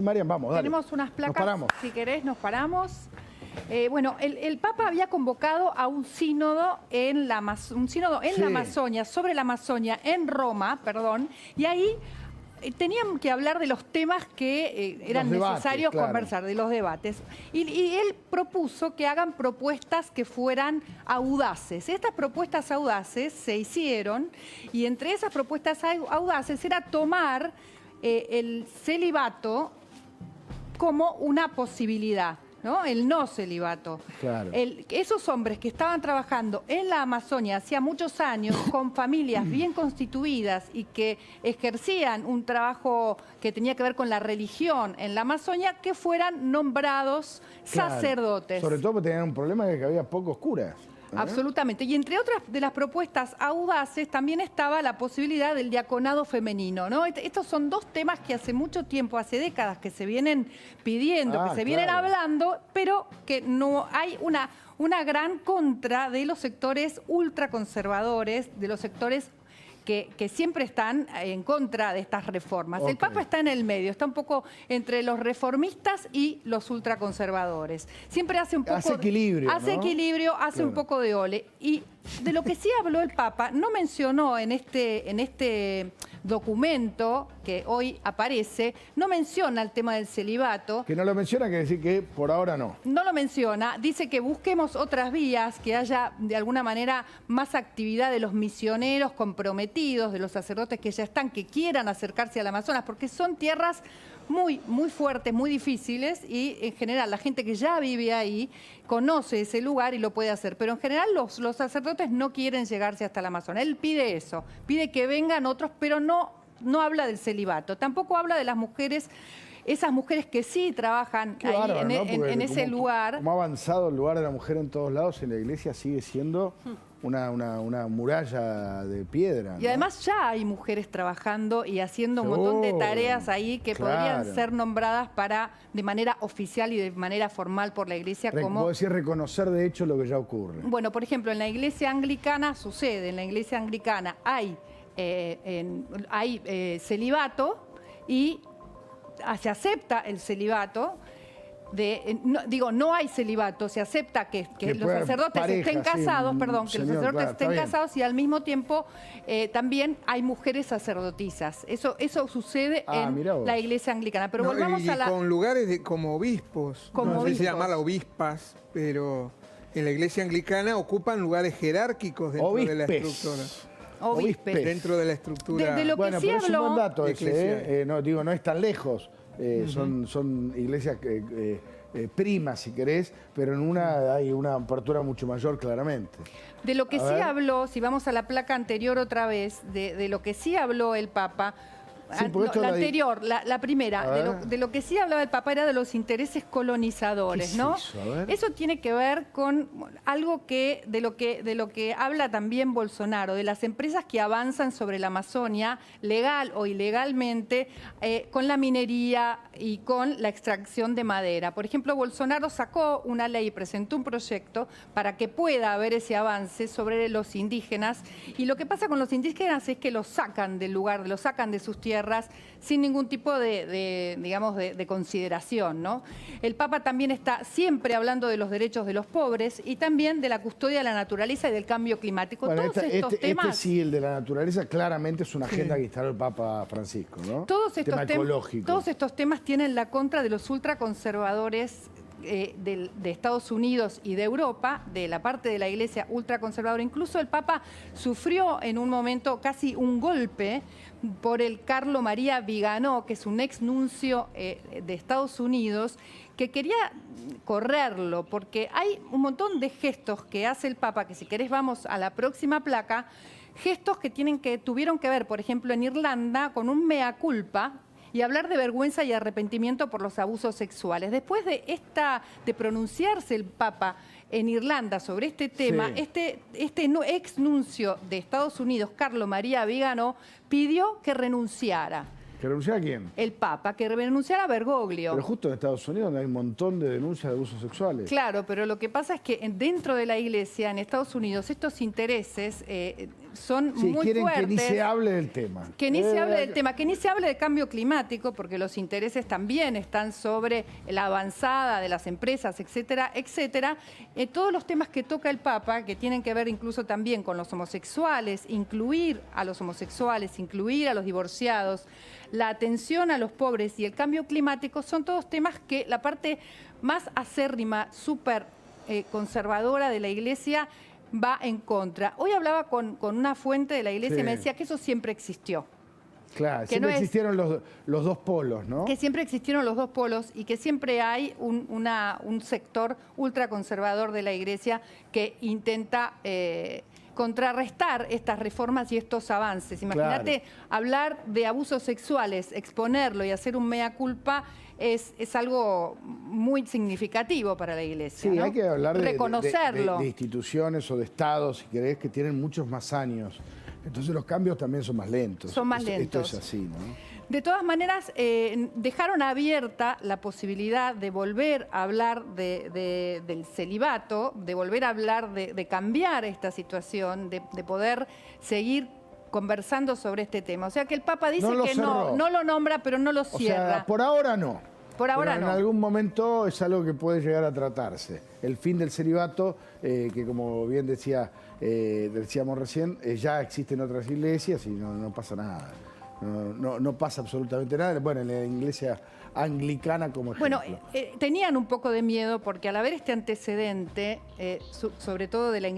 Marian, vamos, dale. Tenemos unas placas, nos paramos. Si querés, nos paramos. Bueno, el Papa había convocado a un sínodo en la Amazonia, sobre la Amazonia, en Roma, perdón, y ahí tenían que hablar de los temas que eran necesarios conversar, de los debates. Y él propuso que hagan propuestas que fueran audaces. Estas propuestas audaces se hicieron, y entre esas propuestas audaces era tomar el celibato como una posibilidad, ¿no? El no celibato. Claro. Esos hombres que estaban trabajando en la Amazonia hacía muchos años con familias bien constituidas y que ejercían un trabajo que tenía que ver con la religión en la Amazonia, que fueran nombrados sacerdotes. Sobre todo porque tenían un problema de que había pocos curas. Absolutamente. Y entre otras de las propuestas audaces también estaba la posibilidad del diaconado femenino, ¿no? Estos son dos temas que hace mucho tiempo, hace décadas, que se vienen pidiendo, que se vienen hablando, pero que no hay una gran contra de los sectores ultraconservadores, de los sectores que siempre están en contra de estas reformas. El Papa está en el medio, está un poco entre los reformistas y los ultraconservadores. Siempre hace un poco... Hace equilibrio, hace un poco de ole. Y de lo que sí habló el Papa, no mencionó en este documento que hoy aparece, no menciona el tema del celibato. Que no lo menciona quiere decir que por ahora no. No lo menciona, dice que busquemos otras vías, que haya de alguna manera más actividad de los misioneros comprometidos, de los sacerdotes que ya están, que quieran acercarse al Amazonas, porque son tierras muy, muy fuertes, muy difíciles, y en general la gente que ya vive ahí conoce ese lugar y lo puede hacer. Pero en general los sacerdotes no quieren llegarse hasta el Amazonas. Él pide eso, pide que vengan otros, pero no habla del celibato. Tampoco habla de las mujeres, esas mujeres que sí trabajan ahí en ese lugar. Como ha avanzado el lugar de la mujer en todos lados, en la iglesia sigue siendo una muralla de piedra, ¿no? Y además ya hay mujeres trabajando y haciendo un montón de tareas ahí que podrían ser nombradas de manera oficial y de manera formal por la iglesia como... Vos decís reconocer de hecho lo que ya ocurre. Bueno, por ejemplo, en la iglesia anglicana sucede, en la iglesia anglicana hay celibato y se acepta el celibato. No hay celibato, se acepta que los sacerdotes estén casados, estén casados, y al mismo tiempo también hay mujeres sacerdotisas. Eso sucede en la iglesia anglicana. Pero volvamos a la... Con lugares como obispos, no sé si llamarla obispas, pero en la iglesia anglicana ocupan lugares jerárquicos dentro de la estructura. Dentro de la estructura. De lo que sí pero habló, es un buen dato ese, no es tan lejos. Son iglesias primas, si querés, pero en una hay una apertura mucho mayor, claramente. De lo que sí habló, si vamos a la placa anterior otra vez, de lo que sí habló el Papa, la primera, de lo que sí hablaba el Papa era de los intereses colonizadores, ¿no? Eso tiene que ver con algo de lo que habla también Bolsonaro, de las empresas que avanzan sobre la Amazonia, legal o ilegalmente, con la minería y con la extracción de madera. Por ejemplo, Bolsonaro sacó una ley, presentó un proyecto para que pueda haber ese avance sobre los indígenas, y lo que pasa con los indígenas es que los sacan del lugar, los sacan de sus tierras, sin ningún tipo de consideración, ¿no? El Papa también está siempre hablando de los derechos de los pobres y también de la custodia de la naturaleza y del cambio climático. Bueno, todos estos temas... sí, el de la naturaleza, claramente es una agenda que instaló el Papa Francisco, ¿no? Todos estos temas tienen la contra de los ultraconservadores de Estados Unidos y de Europa, de la parte de la iglesia ultraconservadora. Incluso el Papa sufrió en un momento casi un golpe por el Carlo María Viganò, que es un ex nuncio de Estados Unidos, que quería correrlo, porque hay un montón de gestos que hace el Papa, que si querés vamos a la próxima placa, gestos que tuvieron que ver, por ejemplo, en Irlanda, con un mea culpa, y hablar de vergüenza y arrepentimiento por los abusos sexuales. Después de pronunciarse el Papa en Irlanda sobre este tema, este ex nuncio de Estados Unidos, Carlo María Viganò, pidió que renunciara. ¿Que renunciara a quién? El Papa, que renunciara a Bergoglio. Pero justo en Estados Unidos donde hay un montón de denuncias de abusos sexuales. Claro, pero lo que pasa es que dentro de la Iglesia, en Estados Unidos, estos intereses son muy quieren fuertes. Que ni se hable del tema. Que ni se hable del tema, que ni se hable de cambio climático, porque los intereses también están sobre la avanzada de las empresas, etcétera, etcétera. Todos los temas que toca el Papa, que tienen que ver incluso también con los homosexuales, incluir a los homosexuales, incluir a los divorciados, la atención a los pobres y el cambio climático, son todos temas que la parte más acérrima, súper conservadora de la Iglesia va en contra. Hoy hablaba con una fuente de la Iglesia y me decía que eso siempre existió. Claro, siempre existieron los dos polos, ¿no? Que siempre existieron los dos polos y que siempre hay un sector ultraconservador de la Iglesia que intenta contrarrestar estas reformas y estos avances. Imagínate, hablar de abusos sexuales, exponerlo y hacer un mea culpa es algo muy significativo para la Iglesia. Sí, ¿no? hay que hablar reconocerlo. De instituciones o de estados, si querés, que tienen muchos más años. Entonces los cambios también son más lentos. Son más lentos. Esto es así, ¿no? De todas maneras, dejaron abierta la posibilidad de volver a hablar del celibato, de volver a hablar de cambiar esta situación, de poder seguir conversando sobre este tema. O sea que el Papa dice que no lo nombra, pero no lo cierra. O sea, por ahora no. Por ahora pero no. En algún momento es algo que puede llegar a tratarse. El fin del celibato, que como bien decíamos recién, ya existe en otras iglesias y no pasa nada. No pasa absolutamente nada. Bueno, en la iglesia anglicana como ejemplo. Bueno, tenían un poco de miedo porque al haber este antecedente, sobre todo de la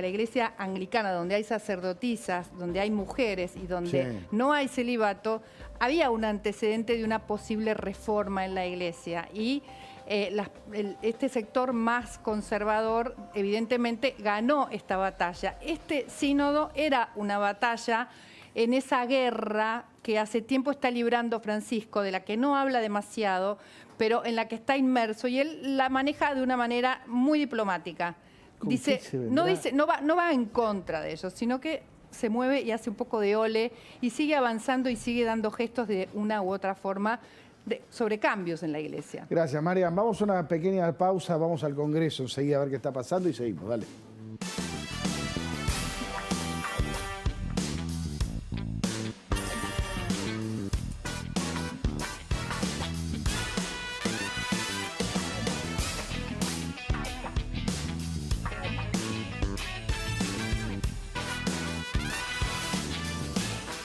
iglesia anglicana, donde hay sacerdotisas, donde hay mujeres y donde no hay celibato, había un antecedente de una posible reforma en la iglesia y este sector más conservador evidentemente ganó esta batalla. Este sínodo era una batalla en esa guerra que hace tiempo está librando Francisco, de la que no habla demasiado, pero en la que está inmerso, y él la maneja de una manera muy diplomática. No va en contra de ellos, sino que se mueve y hace un poco de ole y sigue avanzando y sigue dando gestos de una u otra forma sobre cambios en la iglesia. Gracias, Marian. Vamos a una pequeña pausa, vamos al Congreso enseguida a ver qué está pasando y seguimos. Dale.